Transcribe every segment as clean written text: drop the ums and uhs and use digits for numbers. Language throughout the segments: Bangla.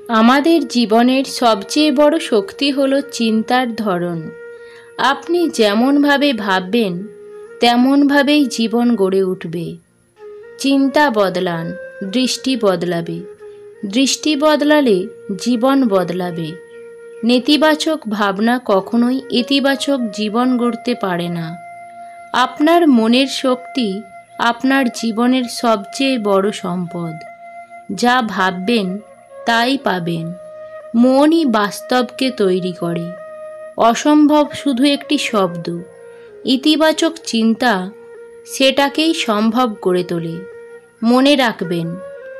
আমাদের জীবনের সবচেয়ে বড় শক্তি হলো চিন্তার ধরন। আপনি যেমনভাবে ভাববেন তেমনভাবেই জীবন গড়ে উঠবে। চিন্তা বদলান, দৃষ্টি বদলাবে। দৃষ্টি বদলালে জীবন বদলাবে। নেতিবাচক ভাবনা কখনোই ইতিবাচক জীবন গড়তে পারে না। আপনার মনের শক্তি আপনার জীবনের সবচেয়ে বড় সম্পদ। যা ভাববেন তাই পাবেন। মনই বাস্তবকে তৈরি করে। অসম্ভব শুধু একটি শব্দ। ইতিবাচক চিন্তা সেটাকেই সম্ভব করে তোলে। মনে রাখবেন,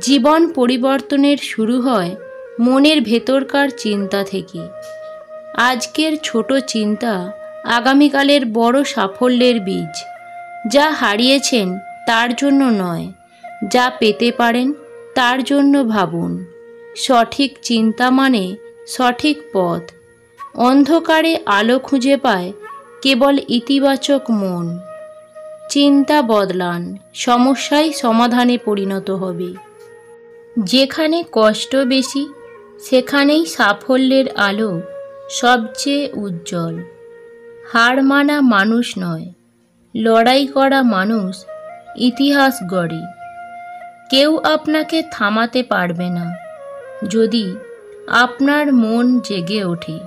জীবন পরিবর্তনের শুরু হয় মনের ভেতরকার চিন্তা থেকে। আজকের ছোট চিন্তা আগামীকালের বড় সাফল্যের বীজ। যা হারিয়েছেন তার জন্য নয়, যা পেতে পারেন তার জন্য ভাবুন। সঠিক চিন্তা মানে সঠিক পথ। অন্ধকারে আলো খুঁজে পায় কেবল ইতিবাচক মন। চিন্তা বদলান, সমস্যাই সমাধানে পরিণত হবে। যেখানে কষ্ট বেশি সেখানেই সাফল্যের আলো সবচেয়ে উজ্জ্বল। হার মানা মানুষ নয়, লড়াই করা মানুষ ইতিহাস গড়ে। কেউ আপনাকে থামাতে পারবে না যদি আপনার মন জেগে ওঠে।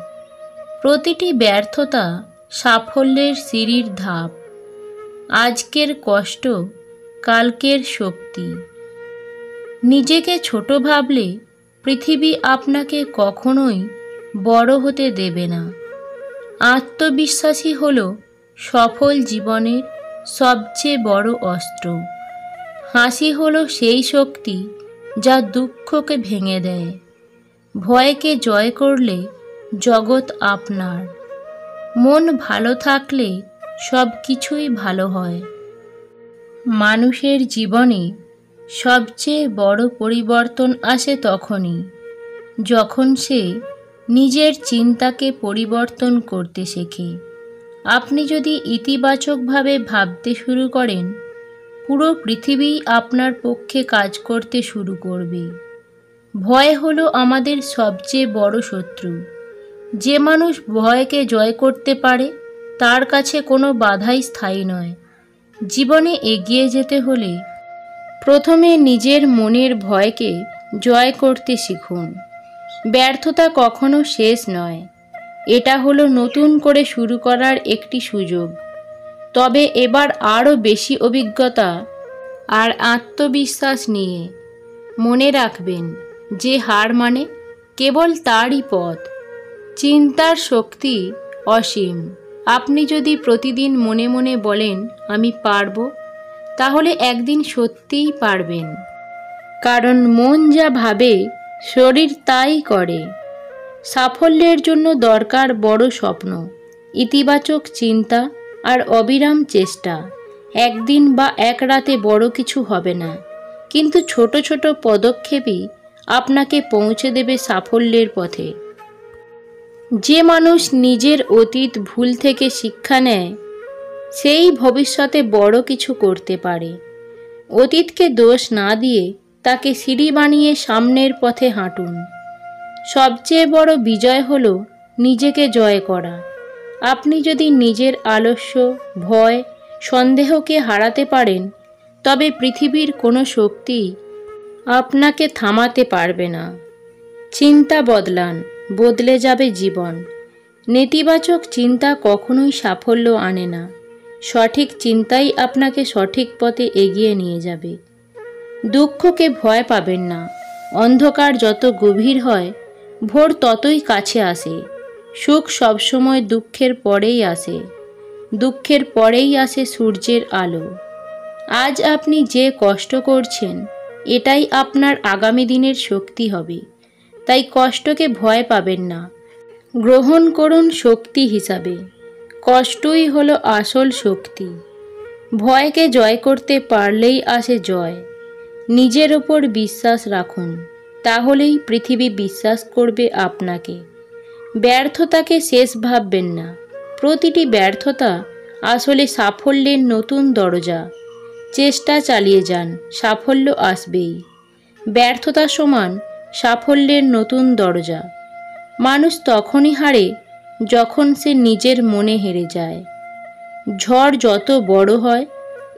প্রতিটি ব্যর্থতা সাফল্যের সিঁড়ির ধাপ। আজকের কষ্ট কালকের শক্তি। নিজেকে ছোট ভাবলে পৃথিবী আপনাকে কখনোই বড় হতে দেবে না। আত্মবিশ্বাসী হলো সফল জীবনের সবচেয়ে বড় অস্ত্র। হাসি হলো সেই শক্তি যা দুঃখকে ভেঙে দেয়। ভয়কে জয় করলে জগৎ আপনার। মন ভালো থাকলে সব কিছুই ভালো হয়। মানুষের জীবনে সবচেয়ে বড় পরিবর্তন আসে তখনই যখন সে নিজের চিন্তাকে পরিবর্তন করতে শেখে। আপনি যদি ইতিবাচকভাবে ভাবতে শুরু করেন, পুরো পৃথিবী আপনার পক্ষে কাজ করতে শুরু করবে। ভয় হলো আমাদের সবচেয়ে বড় শত্রু। যে মানুষ ভয়কে জয় করতে পারে তার কাছে কোনো বাধাই স্থায়ী নয়। জীবনে এগিয়ে যেতে হলে প্রথমে নিজের মনের ভয়কে জয় করতে শিখুন। ব্যর্থতা কখনো শেষ নয়, এটা হলো নতুন করে শুরু করার একটি সুযোগ। তবে এবার আরও বেশি অভিজ্ঞতা আর আত্মবিশ্বাস নিয়ে। মনে রাখবেন, যে হার মানে কেবল তারই পথ। চিন্তার শক্তি অসীম। আপনি যদি প্রতিদিন মনে মনে বলেন আমি পারব, তাহলে একদিন সত্যিই পারবেন। কারণ মন যা ভাবে শরীর তাই করে। সাফল্যের জন্য দরকার বড় স্বপ্ন, ইতিবাচক চিন্তা আর অবিরাম চেষ্টা। একদিন বা এক রাতে বড় কিছু হবে না, কিন্তু ছোট ছোট পদক্ষেপই আপনাকে পৌঁছে দেবে সাফল্যের পথে। যে মানুষ নিজের অতীত ভুল থেকে শিক্ষা নেয়, সেই ভবিষ্যতে বড় কিছু করতে পারে। অতীতকে দোষ না দিয়ে তাকে সিঁড়ি বানিয়ে সামনের পথে হাঁটুন। সবচেয়ে বড় বিজয় হলো নিজেকে জয় করা। আপনি যদি নিজের আলস্য, ভয়, সন্দেহকে হারাতে পারেন, তবে পৃথিবীর কোনো শক্তি আপনাকে থামাতে পারবে না। চিন্তা বদলান, বদলে যাবে জীবন। নেতিবাচক চিন্তা কখনোই সাফল্য আনে না। সঠিক চিন্তাই আপনাকে সঠিক পথে এগিয়ে নিয়ে যাবে। দুঃখকে ভয় পাবেন না। অন্ধকার যত গভীর হয়, ভোর ততই কাছে আসে। সুখ সবসময় দুঃখের পরেই আসে। দুঃখের পরেই আসে সূর্যের আলো। আজ আপনি যে কষ্ট করছেন, এটাই আপনার আগামী দিনের শক্তি হবে। তাই কষ্টকে ভয় পাবেন না, গ্রহণ করুন শক্তি হিসাবে। কষ্টই হলো আসল শক্তি। ভয়কে জয় করতে পারলেই আসে জয়। নিজের ওপর বিশ্বাস রাখুন, তাহলেই পৃথিবী বিশ্বাস করবে আপনাকে। ব্যর্থতাকে শেষ ভাববেন না। প্রতিটি ব্যর্থতা আসলে সাফল্যের নতুন দরজা। চেষ্টা চালিয়ে যান, সাফল্য আসবেই। ব্যর্থতা সমান সাফল্যের নতুন দরজা। মানুষ তখনই হারে যখন সে নিজের মনে হেরে যায়। ঝড় যত বড় হয়,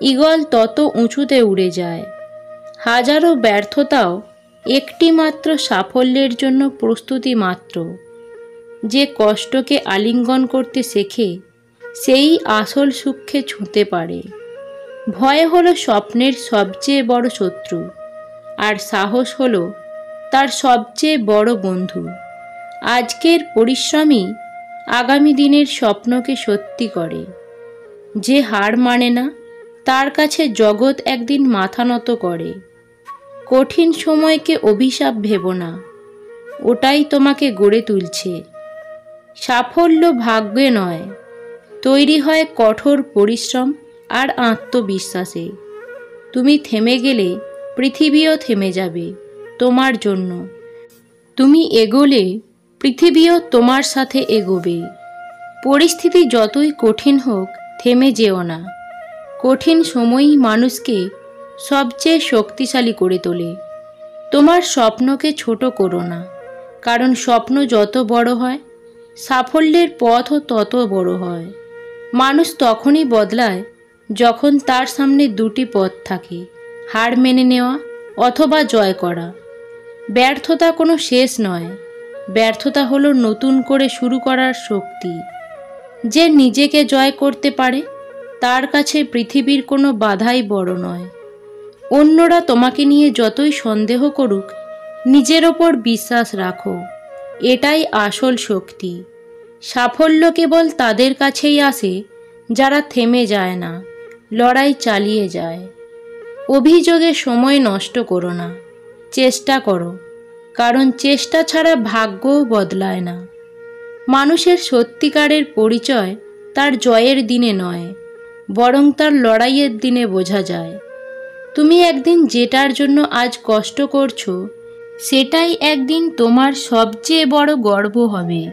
ঈগল তত উঁচুতে উড়ে যায়। হাজারো ব্যর্থতাও একটি মাত্র সাফল্যের জন্য প্রস্তুতি মাত্র। যে কষ্টকে আলিঙ্গন করতে শেখে, সেই আসল সুখে ছুঁতে পারে। ভয় হলো স্বপ্নের সবচেয়ে বড় শত্রু, আর সাহস হলো তার সবচেয়ে বড় বন্ধু। আজকের পরিশ্রমই আগামী দিনের স্বপ্নকে সত্যি করে। যে হার মানে না, তার কাছে জগৎ একদিন মাথা নত করে। কঠিন সময়কে অভিশাপ ভেবো না, ওটাই তোমাকে গড়ে তুলছে। সাফল্য ভাগ্যে নয়, তৈরি হয় কঠোর পরিশ্রম আর আত্মবিশ্বাসে। তুমি থেমে গেলে পৃথিবীও থেমে যাবে তোমার জন্য। তুমি এগোলে পৃথিবীও তোমার সাথে এগোবে। পরিস্থিতি যতই কঠিন হোক, থেমে যেও না। কঠিন সময়ই মানুষকে সবচেয়ে শক্তিশালী করে তোলে। তোমার স্বপ্নকে ছোট করো না, কারণ স্বপ্ন যত বড় হয়, সাফল্যের পথও তত বড় হয়। মানুষ তখনই বদলায় যখন তার সামনে দুটি পথ থাকে, হার মেনে নেওয়া অথবা জয় করা। ব্যর্থতা কোনো শেষ নয়, ব্যর্থতা হলো নতুন করে শুরু করার শক্তি। যে নিজেকে জয় করতে পারে, তার কাছে পৃথিবীর কোনো বাধাই বড় নয়। অন্যরা তোমাকে নিয়ে যতই সন্দেহ করুক, নিজের ওপর বিশ্বাস রাখো, এটাই আসল শক্তি। সাফল্য কেবল তাদের কাছেই আসে যারা থেমে যায় না, লড়াই চালিয়ে যায়। অভিযোগে সময় নষ্ট করো না, চেষ্টা করো, কারণ চেষ্টা ছাড়া ভাগ্যও বদলায় না। মানুষের সত্যিকারের পরিচয় তার জয়ের দিনে নয়, বরং তার লড়াইয়ের দিনে বোঝা যায়। তুমি একদিন যেটার জন্য আজ কষ্ট করছো, সেটাই একদিন তোমার সবচেয়ে বড় গর্ব হবে।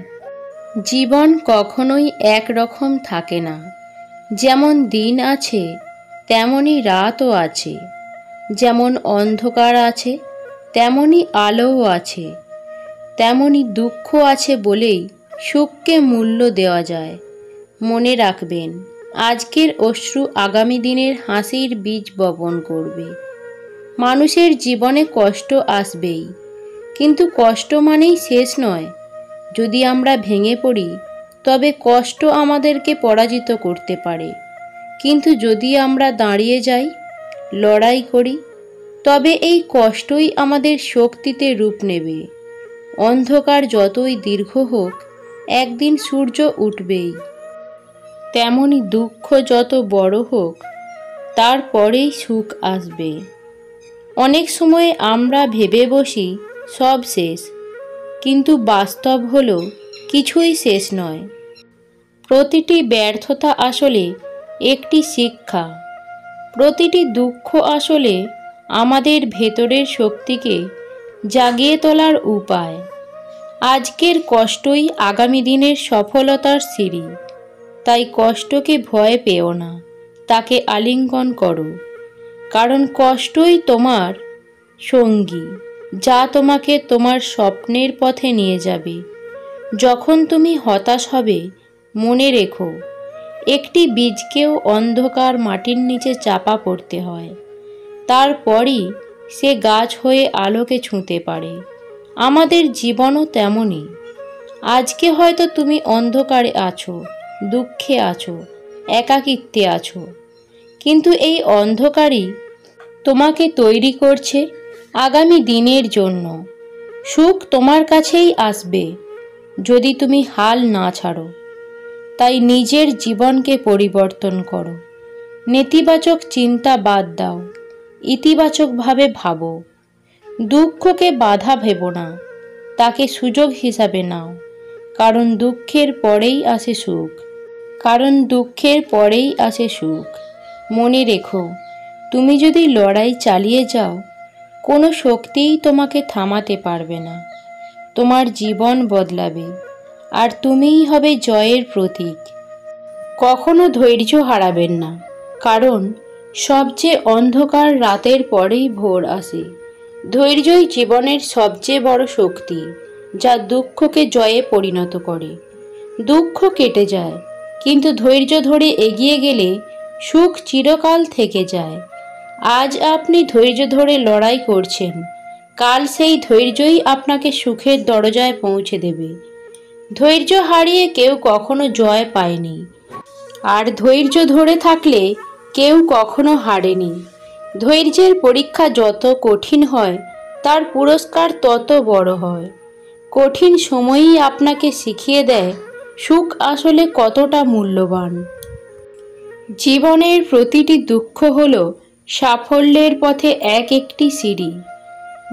জীবন কখনোই একরকম থাকে না। যেমন দিন আছে, তেমনই রাতও আছে। যেমন অন্ধকার আছে, তেমনই আলোও আছে। তেমনই দুঃখ আছে বলেই সুখকে মূল্য দেওয়া যায়। মনে রাখবেন, আজকের অশ্রু আগামী দিনের হাসির বীজ বপন করবে। মানুষের জীবনে কষ্ট আসবেই, কিন্তু কষ্ট মানেই শেষ নয়। যদি আমরা ভেঙে পড়ি, তবে কষ্ট আমাদেরকে পরাজিত করতে পারে। কিন্তু যদি আমরা দাঁড়িয়ে যাই, লড়াই করি, তবে এই কষ্টই আমাদের শক্তিতে রূপ নেবে। অন্ধকার যতই দীর্ঘ হোক, একদিন সূর্য উঠবেই। তেমনি দুঃখ যত বড় হোক, তারপরেই সুখ আসবে। অনেক সময় আমরা ভেবে বসি সব শেষ, কিন্তু বাস্তব হলো কিছুই শেষ নয়। প্রতিটি ব্যর্থতা আসলে একটি শিক্ষা, প্রতিটি দুঃখ আসলে আমাদের ভেতরের শক্তিকে জাগিয়ে তোলার উপায়। আজকের কষ্টই আগামী দিনের সফলতার সিঁড়ি। তাই কষ্টকে ভয় পেও না, তাকে আলিঙ্গন করো, কারণ কষ্টই তোমার সঙ্গী, যা তোমাকে তোমার স্বপ্নের পথে নিয়ে যাবে। যখন তুমি হতাশ হবে, মনে রেখো, একটি বীজকেও অন্ধকার মাটির নিচে চাপা পড়তে হয়, তারপরই সে গাছ হয়ে আলোকে ছুঁতে পারে। আমাদের জীবনও তেমনই। আজকে হয়তো তুমি অন্ধকারে আছো, দুঃখে আছো, একাকিত্বে আছো, কিন্তু এই অন্ধকারই তোমাকে তৈরি করছে আগামী দিনের জন্য। সুখ তোমার কাছেই আসবে, যদি তুমি হাল না ছাড়ো। তাই নিজের জীবনকে পরিবর্তন করো। নেতিবাচক চিন্তা বাদ দাও, ইতিবাচকভাবে ভাবো। দুঃখকে বাধা ভেবো না, তাকে সুযোগ হিসাবে নাও, কারণ দুঃখের পরেই আসে সুখ। মনে রেখো, তুমি যদি লড়াই চালিয়ে যাও, কোনো শক্তিই তোমাকে থামাতে পারবে না। তোমার জীবন বদলাবে, আর তুমিই হবে জয়ের প্রতীক। কখনো ধৈর্য হারাবেন না, কারণ সবচেয়ে অন্ধকার রাতের পরেই ভোর আসে। ধৈর্যই জীবনের সবচেয়ে বড় শক্তি, যা দুঃখকে জয়ে পরিণত করে। দুঃখ কেটে যায়, কিন্তু ধৈর্য ধরে এগিয়ে গেলে সুখ চিরকাল থেকে যায়। আজ আপনি ধৈর্য ধরে লড়াই করছেন, কাল সেই ধৈর্যই আপনাকে সুখের দরজায় পৌঁছে দেবে। ধৈর্য হারিয়ে কেউ কখনো জয় পায়নি, আর ধৈর্য ধরে থাকলে কেউ কখনো হারেনি। ধৈর্যের পরীক্ষা যত কঠিন হয়, তার পুরস্কার তত বড় হয়। কঠিন সময়ই আপনাকে শিখিয়ে দেয় সুখ আসলে কতটা মূল্যবান। জীবনের প্রতিটি দুঃখ হলো সাফল্যের পথে একটি সিঁড়ি।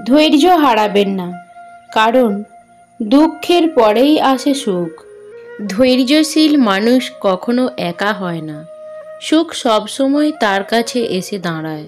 ধৈর্য হারাবেন না, কারণ দুঃখের পরেই আসে সুখ। ধৈর্যশীল মানুষ কখনো একা হয় না, সুখ সবসময় তার কাছে এসে দাঁড়ায়।